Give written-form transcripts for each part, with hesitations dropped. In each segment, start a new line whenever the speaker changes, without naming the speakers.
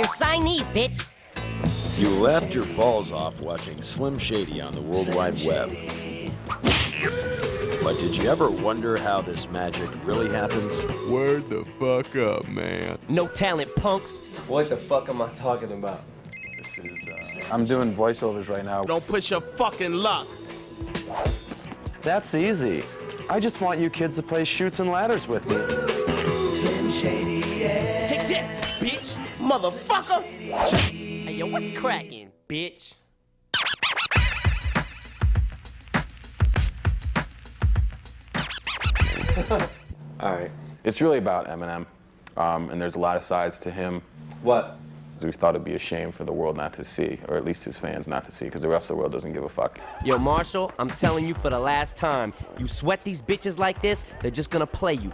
You're Siamese, bitch.
You left your balls off watching Slim Shady on the World Wide Web. But did you ever wonder how this magic really happens?
Word the fuck up, man.
No talent, punks.
What the fuck am I talking about?
This is,
I'm doing voiceovers right now.
Don't push your fucking luck.
That's easy. I just want you kids to play Chutes and Ladders with me.
Slim Shady, yeah.
Take that, bitch.
Motherfucker!
Hey, yo, what's cracking, bitch?
All right.
It's really about Eminem, and there's a lot of sides to him.
What?
So we thought it'd be a shame for the world not to see, or at least his fans not to see, because the rest of the world doesn't give a fuck.
Yo, Marshall, I'm telling you for the last time, you sweat these bitches like this, they're just gonna play you.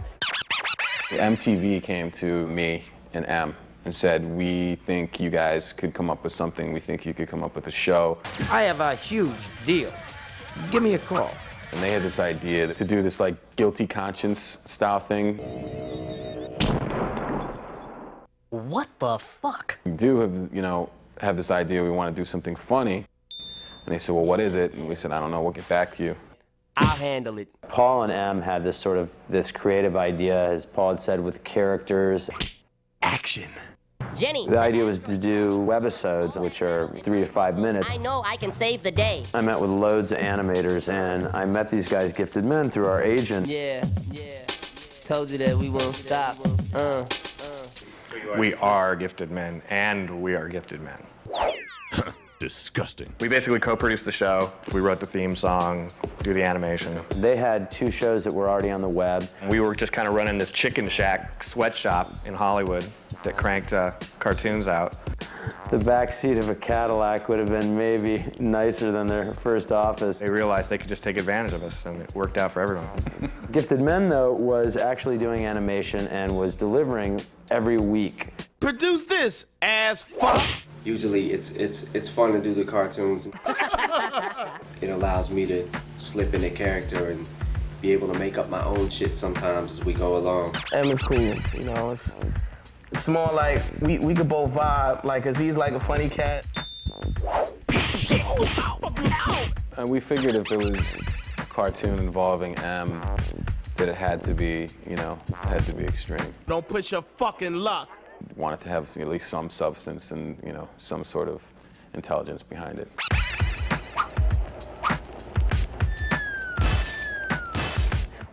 MTV came to me and M and said, we think you guys could come up with something. We think you could come up with a show.
I have a huge deal. Give me a call.
And they had this idea to do this like guilty conscience style thing.
What the fuck?
We do have this idea we want to do something funny. And they said, well, what is it? And we said, I don't know, we'll get back to you.
I'll handle it.
Paul and Em had this creative idea, as Paul had said, with characters.
Action.
Jenny.
The idea was to do webisodes, which are 3 to 5 minutes.
I know I can save the day.
I met with loads of animators, and I met these guys, Gifted Men, through our agent.
Yeah. Told you that we won't stop.
We are gifted men, and we are gifted men.
Disgusting.
We basically co-produced the show. We wrote the theme song, do the animation.
They had 2 shows that were already on the web.
We were just kind of running this chicken shack sweatshop in Hollywood that cranked cartoons out.
The back seat of a Cadillac would have been maybe nicer than their first office.
They realized they could just take advantage of us, and it worked out for everyone.
Gifted Men, though, was actually doing animation and was delivering every week.
Produce this, ass fuck.
Usually it's fun to do the cartoons. It allows me to slip in a character and be able to make up my own shit sometimes as we go along.
Em is cool, you know, it's more like we could both vibe, like, cause he's like a funny cat.
And we figured if it was a cartoon involving M, that it had to be, extreme.
Don't push your fucking luck.
Wanted to have at least some substance and, some sort of intelligence behind it.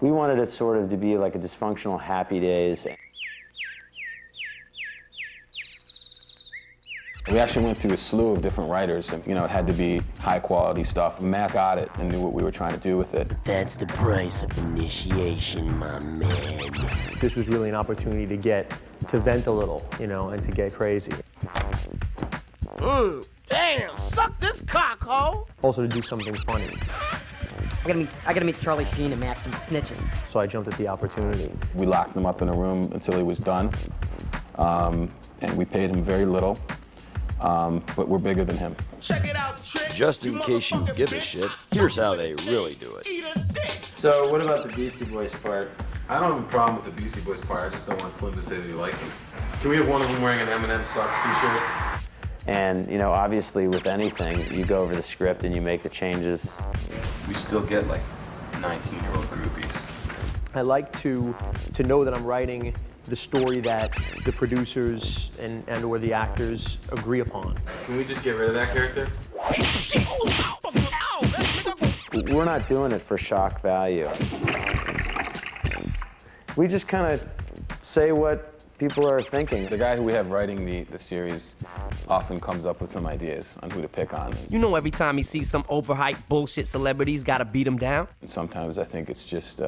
We wanted it sort of to be like a dysfunctional Happy Days.
We actually went through a slew of different writers, and it had to be high quality stuff. Matt got it and knew what we were trying to do with it.
That's the price of initiation, my man.
This was really an opportunity to vent a little, and to get crazy.
Damn, suck this cock, ho!
Also to do something funny.
I gotta meet Charlie Sheen and Max some snitches.
So I jumped at the opportunity.
We locked him up in a room until he was done, and we paid him very little. But we're bigger than him.
Check it out, trick.
Just in case you give a shit, here's how they really do it.
So what about the Beastie Boys part?
I don't have a problem with the Beastie Boys part. I just don't want Slim to say that he likes them. Can we have one of them wearing an Eminem Sucks t-shirt?
And, obviously with anything, you go over the script and you make the changes.
We still get like 19-year-old groupies.
I like to know that I'm writing the story that the producers and or the actors agree upon.
Can we just get rid of that character?
We're not doing it for shock value. We just kind of say what people are thinking.
The guy who we have writing the series often comes up with some ideas on who to pick on.
Every time he sees some overhyped bullshit celebrities, gotta beat him down.
And sometimes I think it's just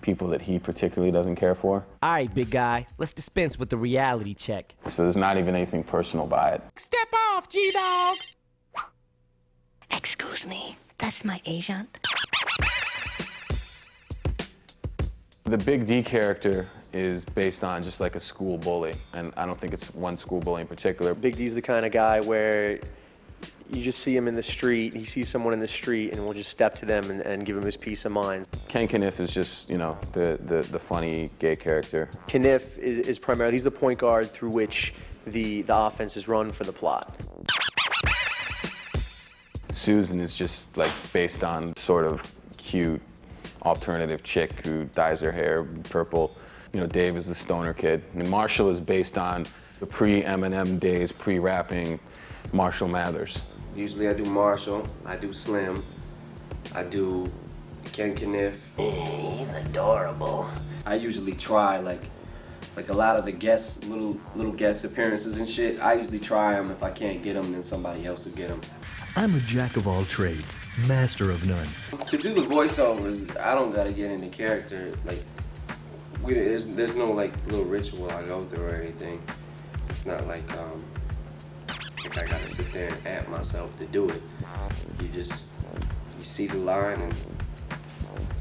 people that he particularly doesn't care for.
All right, big guy, let's dispense with the reality check.
So there's not even anything personal by it.
Step off, G-Dog.
Excuse me, that's my agent.
The Big D character is based on just like a school bully, and I don't think it's one school bully in particular.
Big D's the kind of guy where you just see him in the street, he sees someone in the street, and will just step to them and give him his peace of mind.
Ken Kniff is just, the funny gay character.
Kniff is primarily, he's the point guard through which the offense is run for the plot.
Susan is just like based on sort of cute alternative chick who dyes her hair purple. You know, Dave is the stoner kid. And Marshall is based on the pre-Eminem days, pre-rapping Marshall Mathers.
Usually I do Marshall, I do Slim, I do Ken Kniff.
He's adorable.
I usually try like a lot of the guests, little guest appearances and shit. I usually try them. If I can't get them, then somebody else will get them.
I'm a jack of all trades, master of none.
To do the voiceovers, I don't gotta get into character. Like, there's no like little ritual I go through or anything. It's not like I gotta sit there and act myself to do it. You see the line and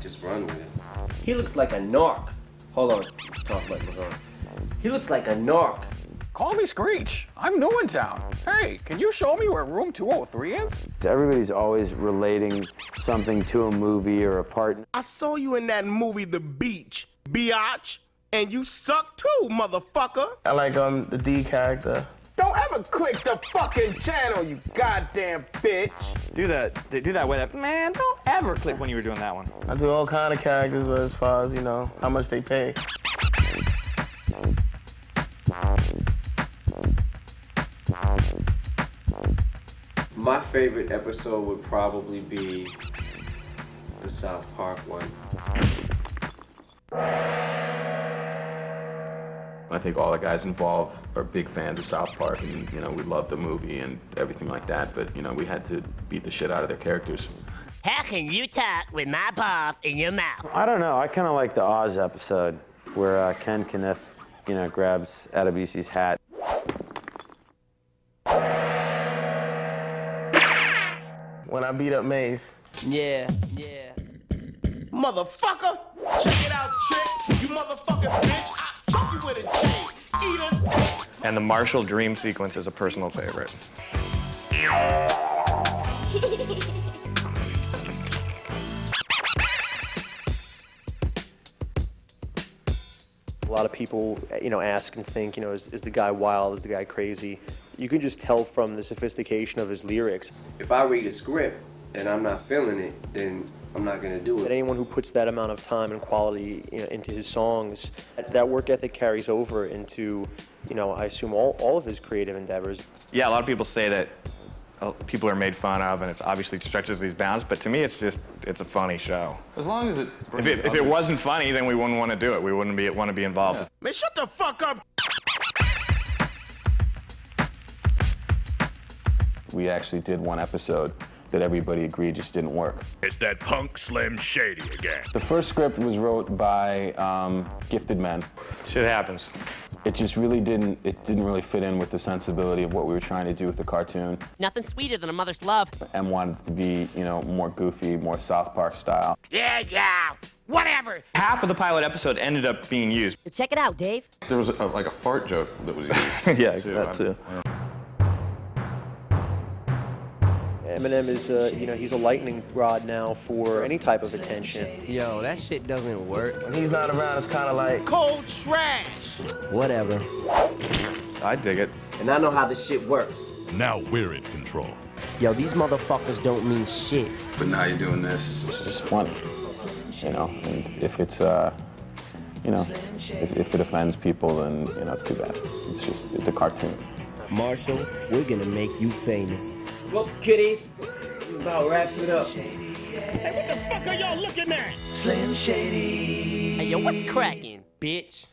just run with it. He looks like a narc. Hold on, talk like what's on. He looks like a narc.
Call me Screech. I'm new in town. Hey, can you show me where room 203 is?
Everybody's always relating something to a movie or a part.
I saw you in that movie, The Beach, biatch, and you suck too, motherfucker.
I like the D character.
Don't ever click the fucking channel, you goddamn bitch.
Do that with it. Man, don't ever click when you were doing that one.
I do all kind of characters, but as far as, you know, how much they pay.
My favorite episode would probably be the South Park one.
I think all the guys involved are big fans of South Park, and you know, we love the movie and everything like that, but you know, we had to beat the shit out of their characters.
How can you talk with my balls in your mouth?
I don't know, I kind of like the Oz episode where Ken Kniff, you know, grabs Adebisi's hat.
When I beat up Maze.
Yeah.
Motherfucker, check it out, trick. You motherfucking bitch. I choke you with a chain. Eat a dick.
And the Marshall dream sequence is a personal favorite.
A lot of people, you know, ask and think, you know, is the guy wild? Is the guy crazy? You can just tell from the sophistication of his lyrics.
If I read a script and I'm not feeling it, then I'm not gonna do it.
That anyone who puts that amount of time and quality, you know, into his songs, that work ethic carries over into, you know, I assume all of his creative endeavors.
Yeah, a lot of people say that people are made fun of and it's obviously stretches these bounds, but to me it's a funny show.
As long as it
if it wasn't funny, then we wouldn't want to do it. We wouldn't want to be involved.
Yeah. Man, shut the fuck up.
We actually did one episode that everybody agreed just didn't work.
It's that punk Slim Shady again.
The first script was wrote by gifted men.
Shit happens.
It just really didn't really fit in with the sensibility of what we were trying to do with the cartoon.
Nothing sweeter than a mother's love.
M wanted it to be, you know, more goofy, more South Park style.
Yeah, whatever.
Half of the pilot episode ended up being used.
Check it out, Dave.
There was like a fart joke that was used.
Yeah, that too.
Eminem is, you know, he's a lightning rod now for any type of attention.
Yo, that shit doesn't work.
When he's not around, it's kind of like
cold trash.
Whatever.
I dig it.
And I know how this shit works.
Now we're in control.
Yo, these motherfuckers don't mean shit.
But now you're doing this. It's just funny, you know. And if it's, you know, if it offends people, then you know it's too bad. It's a cartoon.
Marshall, we're gonna make you famous.
Well, kiddies, about wraps it up.
Hey, what the fuck are y'all looking at?
Slim Shady. Hey, yo, what's cracking, bitch?